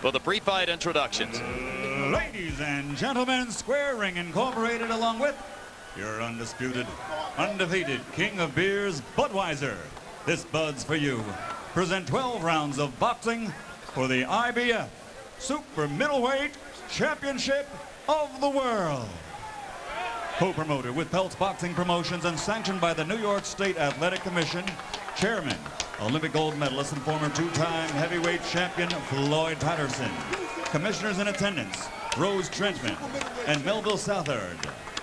for the pre-fight introductions. Ladies and gentlemen, Square Ring Incorporated, along with your undisputed, undefeated king of beers, Budweiser. This Bud's for you. Present 12 rounds of boxing for the IBF Super Middleweight Championship of the World. Co-promoted with Peltz Boxing Promotions and sanctioned by the New York State Athletic Commission, Chairman, Olympic gold medalist and former two-time heavyweight champion Floyd Patterson. Commissioners in attendance, Rose Trentman and Melville Southard.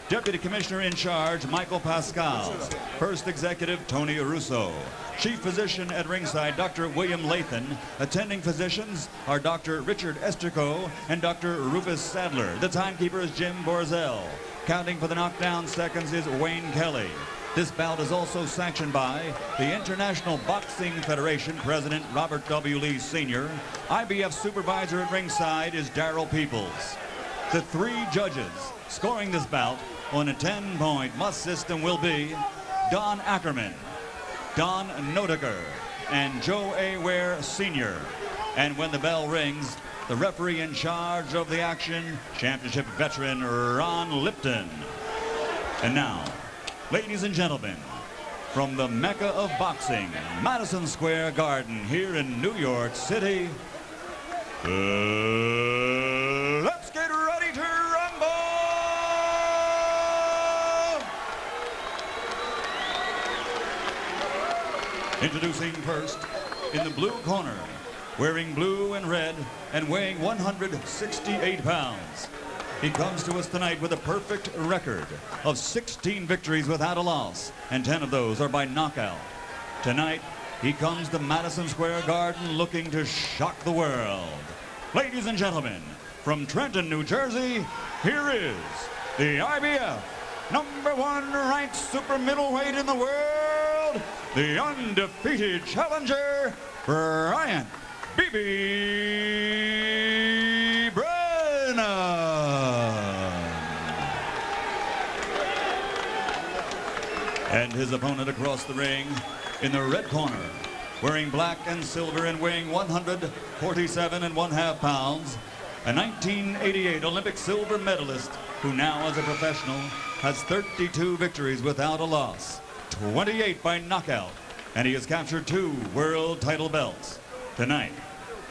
Deputy Commissioner in charge, Michael Pascal. First Executive, Tony Russo. Chief Physician at ringside, Dr. William Lathan. Attending physicians are Dr. Richard Estrico and Dr. Rufus Sadler. The timekeeper is Jim Borzell. Counting for the knockdown seconds is Wayne Kelly. This bout is also sanctioned by the International Boxing Federation President Robert W. Lee Sr. IBF supervisor at ringside is Darrell Peoples. The three judges scoring this bout on a 10-point must system will be Don Ackerman, Don Nodeker, and Joe A. Ware Sr. And when the bell rings, the referee in charge of the action, championship veteran Ron Lipton. And now, ladies and gentlemen, from the Mecca of boxing, Madison-Square-Garden here in New York City, let's get ready to rumble! Introducing first, in the blue corner, wearing blue and red and weighing 168 pounds. He comes to us tonight with a perfect record of 16 victories without a loss, and 10 of those are by knockout. Tonight, he comes to Madison-Square-Garden looking to shock the world. Ladies and gentlemen, from Trenton, New Jersey, here is the IBF #1 ranked super middleweight in the world, the undefeated challenger, Braiantt "BB" Brэнnon. And his opponent across the ring in the red corner, wearing black and silver and weighing 147½ pounds, a 1988 Olympic silver medalist who now as a professional has 32 victories without a loss, 28 by knockout, and he has captured 2 world title belts. Tonight,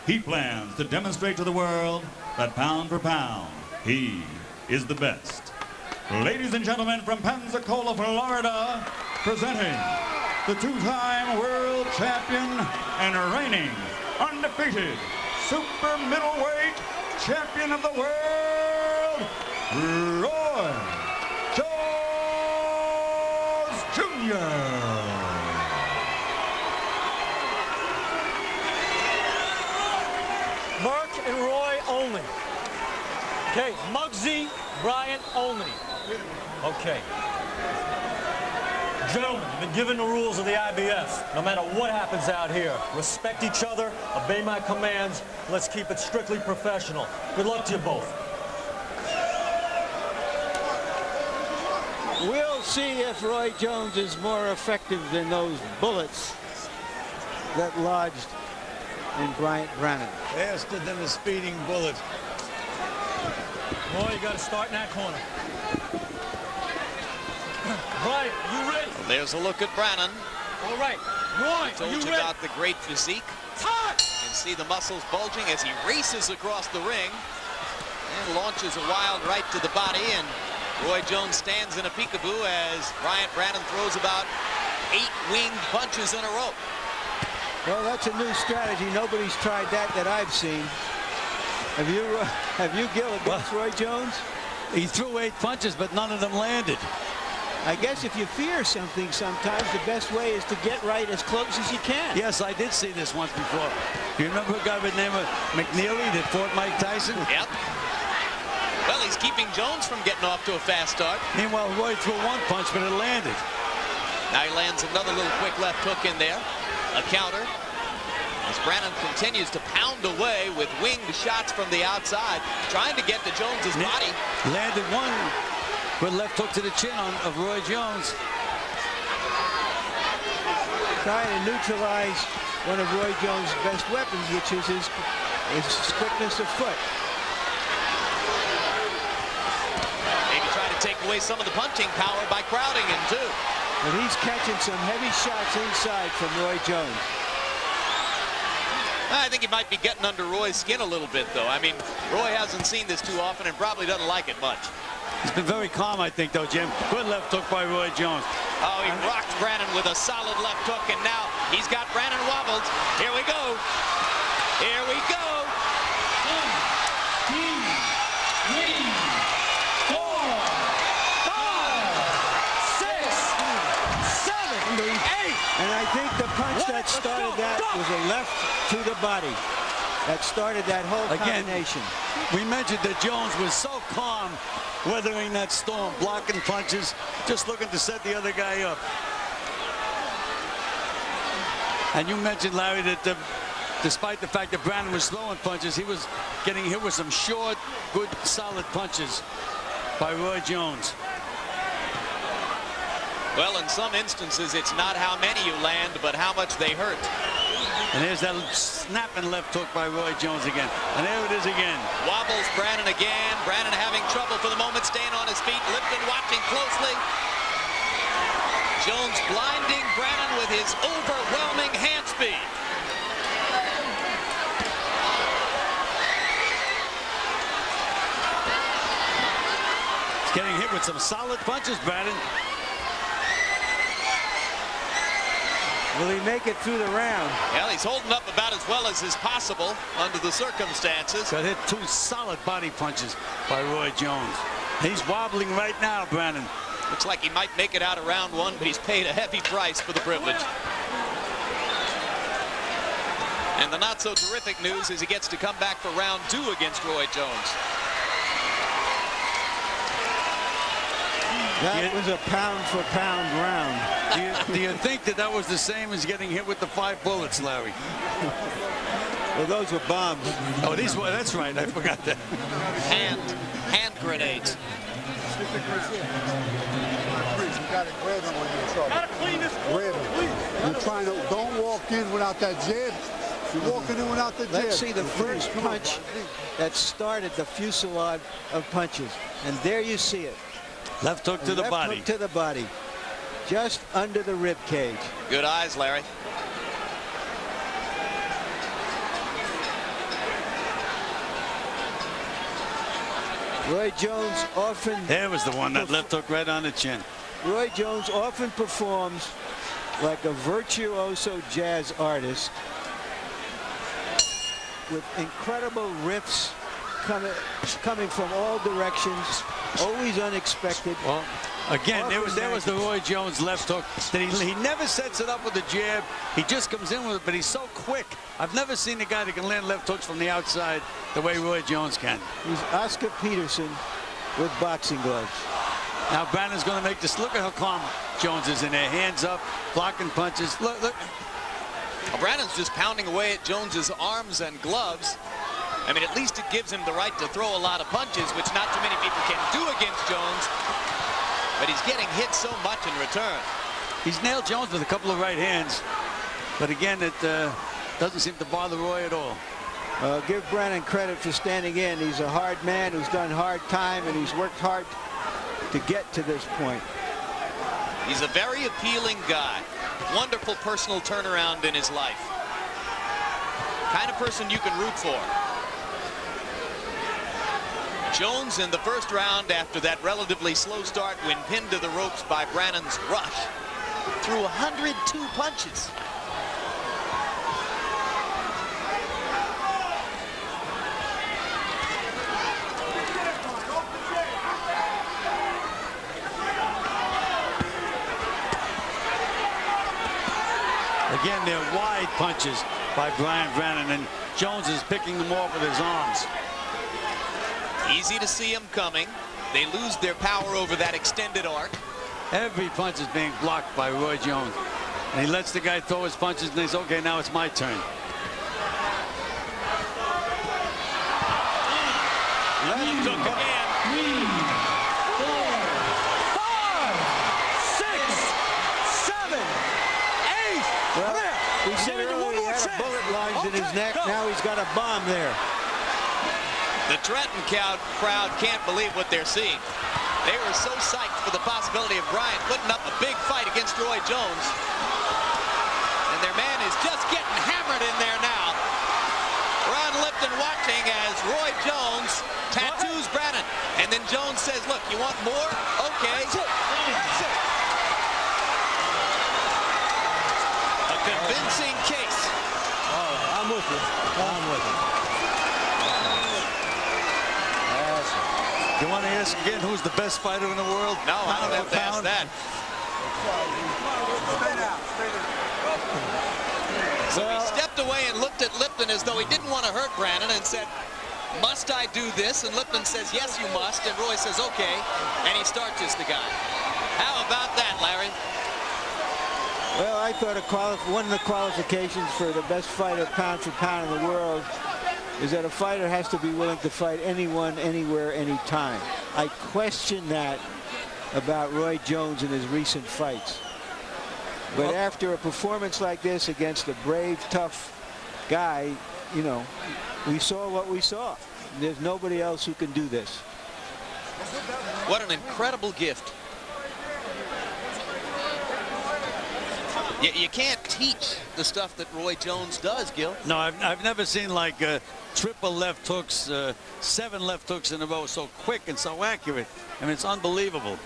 he plans to demonstrate to the world that pound for pound, he is the best. Ladies and gentlemen, from Pensacola, Florida, presenting the two-time world champion and reigning undefeated super middleweight champion of the world, Roy Jones Jr. Mark and Roy only. Okay, Muggsy, Bryant only. Okay. Gentlemen, you've been given the rules of the IBF. No matter what happens out here, respect each other, obey my commands. Let's keep it strictly professional. Good luck to you both. We'll see if Roy Jones is more effective than those bullets that lodged in Braiantt Brэнnon. Faster than a speeding bullet. Roy, you got to start in that corner. Bryant, you ready? Well, there's a look at Brэнnon. All right. Roy, Told you you ready? about the great physique. Time! You can see the muscles bulging as he races across the ring and launches a wild right to the body, and Roy Jones stands in a peekaboo as Braiantt Brэнnon throws about 8 winged punches in a row. Well, that's a new strategy. Nobody's tried that I've seen. Have you, Gil, against Roy Jones? He threw 8 punches, but none of them landed. I guess if you fear something sometimes, the best way is to get right as close as you can. Yes, I did see this once before. Do you remember a guy by the name of McNeely that fought Mike Tyson? Yep. Well, he's keeping Jones from getting off to a fast start. Meanwhile, Roy threw 1 punch, but it landed. Now he lands another little quick left hook in there. A counter. As Brэнnon continues to pound away with winged shots from the outside, trying to get to Jones's body. Landed 1 with left hook to the chin of Roy Jones. Trying to neutralize one of Roy Jones' best weapons, which is his his quickness of foot. Maybe try to take away some of the punching power by crowding him, too. But he's catching some heavy shots inside from Roy Jones. I think he might be getting under Roy's skin a little bit, though. I mean, Roy hasn't seen this too often and probably doesn't like it much. He's been very calm, I think, though, Jim. Good left hook by Roy Jones. Oh, he rocked Brandon with a solid left hook, and now he's got Brandon wobbled. Here we go. Here we go. 1, 2, 3, 4, 5, 6, 7, 8. And I think the punch that started that was a left to the body. That started that whole combination. We mentioned that Jones was so calm weathering that storm, blocking punches, just looking to set the other guy up. And you mentioned, Larry, that despite the fact that Brandon was throwing punches, he was getting hit with some short, good, solid punches by Roy Jones. Well, in some instances, it's not how many you land, but how much they hurt. And here's that snapping left hook by Roy Jones again. And there it is again. Wobbles Brandon again. Brandon having trouble for the moment, staying on his feet. Lipton watching closely. Jones blinding Brandon with his overwhelming hand speed. He's getting hit with some solid punches, Brandon. Will he make it through the round? Well, he's holding up about as well as is possible under the circumstances. Got hit 2 solid body punches by Roy Jones. He's wobbling right now, Brandon. Looks like he might make it out of round 1, but he's paid a heavy price for the privilege. And the not so terrific news is he gets to come back for round 2 against Roy Jones. That was a pound-for-pound round. Do you think that was the same as getting hit with the 5 bullets, Larry? Well, those were bombs. Oh, these were, that's right. I forgot that. Hand grenades. You got to grab him when you're in trouble. Gotta clean this Grab him. You're trying to, don't walk in without that jab. You're walking in without the jab. Let's see the first punch that started the fusillade of punches. And there you see it. Left hook to the body. Left hook to the body. Just under the rib cage. Good eyes, Larry. Roy Jones often... There was the one, that left hook right on the chin. Roy Jones often performs like a virtuoso jazz artist with incredible riffs coming from all directions, always unexpected. Well, again, there was the Roy Jones left hook. That he never sets it up with a jab. He just comes in with it, but he's so quick. I've never seen a guy that can land left hooks from the outside the way Roy Jones can. He's Oscar Peterson with boxing gloves. Now Brandon's going to make this. Look at how calm Jones is in there. Hands up, blocking punches. Look. Well, Brandon's just pounding away at Jones's arms and gloves. I mean, at least it gives him the right to throw a lot of punches, which not too many people can do against Jones. But he's getting hit so much in return. He's nailed Jones with a couple of right hands. But again, it doesn't seem to bother Roy at all. Give Brandon credit for standing in. He's a hard man who's done hard time, and he's worked hard to get to this point. He's a very appealing guy. Wonderful personal turnaround in his life. Kind of person you can root for. Jones in the first round, after that relatively slow start when pinned to the ropes by Brannon's rush, threw 102 punches. Again, they're wide punches by Braiant Brännon, and Jones is picking them off with his arms. Easy to see them coming. They lose their power over that extended arc. Every punch is being blocked by Roy Jones. And he lets the guy throw his punches, and he's, okay, now it's my turn. Left hook again. 3, 4, 5, 6, 7, 8. Well, we said Maybe earlier one he more had a chance. bullet lodged in his neck. Now he's got a bomb there. The Trenton crowd can't believe what they're seeing. They were so psyched for the possibility of Bryant putting up a big fight against Roy Jones. And their man is just getting hammered in there now. Ron Lipton watching as Roy Jones tattoos Brandon. And then Jones says, look, you want more? Okay. A convincing case. Oh, I'm with you. I'm with you. You want to ask again who's the best fighter in the world? No, I don't have to ask that. So he stepped away and looked at Lipton as though he didn't want to hurt Brandon and said, must I do this? And Lipton says, yes, you must. And Roy says, okay. And he starches the guy. How about that, Larry? Well, I thought one of the qualifications for the best fighter pound for pound in the world is that a fighter has to be willing to fight anyone, anywhere, anytime. I question that about Roy Jones in his recent fights. But after a performance like this against a brave, tough guy, you know, we saw what we saw. There's nobody else who can do this. What an incredible gift. You can't teach the stuff that Roy Jones does, Gil. No, I've never seen like triple left hooks, 7 left hooks in a row so quick and so accurate. I mean, it's unbelievable.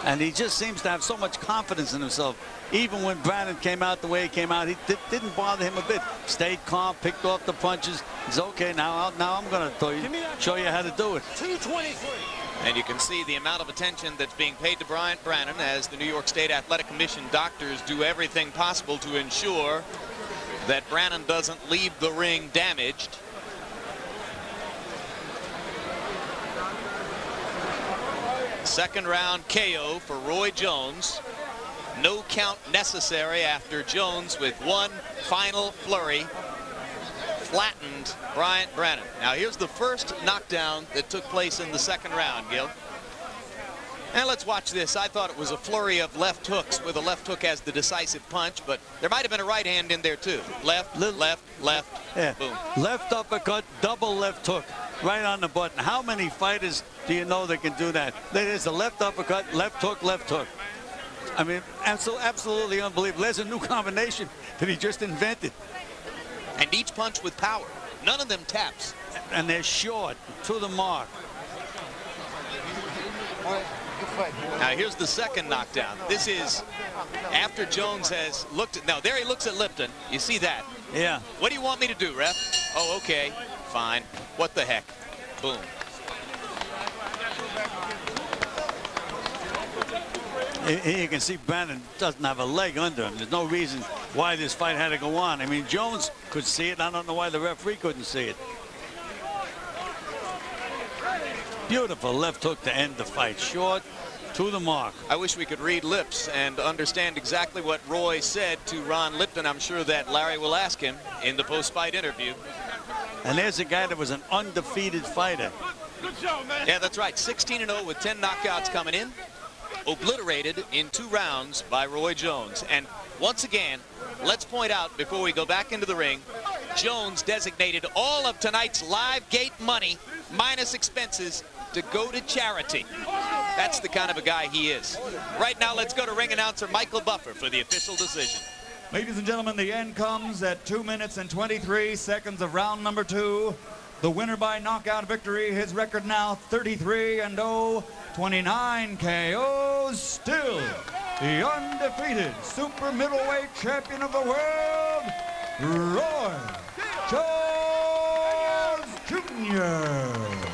And he just seems to have so much confidence in himself. Even when Brandon came out the way he came out, he didn't bother him a bit. Stayed calm, picked off the punches. He's okay, now I'm going to show you how to do it. 223. And you can see the amount of attention that's being paid to Braiant Brandon as the New York State Athletic Commission doctors do everything possible to ensure that Brandon doesn't leave the ring damaged. Second round KO for Roy Jones. No count necessary after Jones, with one final flurry, flattened Braiant Brandon. Now here's the first knockdown that took place in the second round, Gil. And let's watch this. I thought it was a flurry of left hooks with a left hook as the decisive punch, but there might have been a right hand in there too. Left, left, left, yeah. Boom. Left uppercut, double left hook, right on the button. How many fighters do you know that can do that? There's a left uppercut, left hook, left hook. I mean, absolutely unbelievable. There's a new combination that he just invented. And each punch with power. None of them taps. And they're short, to the mark. Now here's the second knockdown. This is after Jones has looked at, now there he looks at Lipton. You see that? Yeah. What do you want me to do, ref? Oh, okay, fine. What the heck? Boom. Here you can see Brandon doesn't have a leg under him. There's no reason why this fight had to go on. I mean, Jones could see it. I don't know why the referee couldn't see it. Beautiful left hook to end the fight. Short, to the mark. I wish we could read lips and understand exactly what Roy said to Ron Lipton. I'm sure that Larry will ask him in the post-fight interview. And there's a guy that was an undefeated fighter. Good show, man. Yeah, that's right. 16-0 with 10 knockouts coming in. Obliterated in 2 rounds by Roy Jones. And once again, let's point out before we go back into the ring, Jones designated all of tonight's live gate money minus expenses to go to charity. That's the kind of a guy he is. Right now, let's go to ring announcer Michael Buffer for the official decision. Ladies and gentlemen, the end comes at 2 minutes and 23 seconds of round number 2. The winner by knockout victory, his record now 33-0, 29 KOs, still the undefeated super middleweight champion of the world, Roy Jones Jr.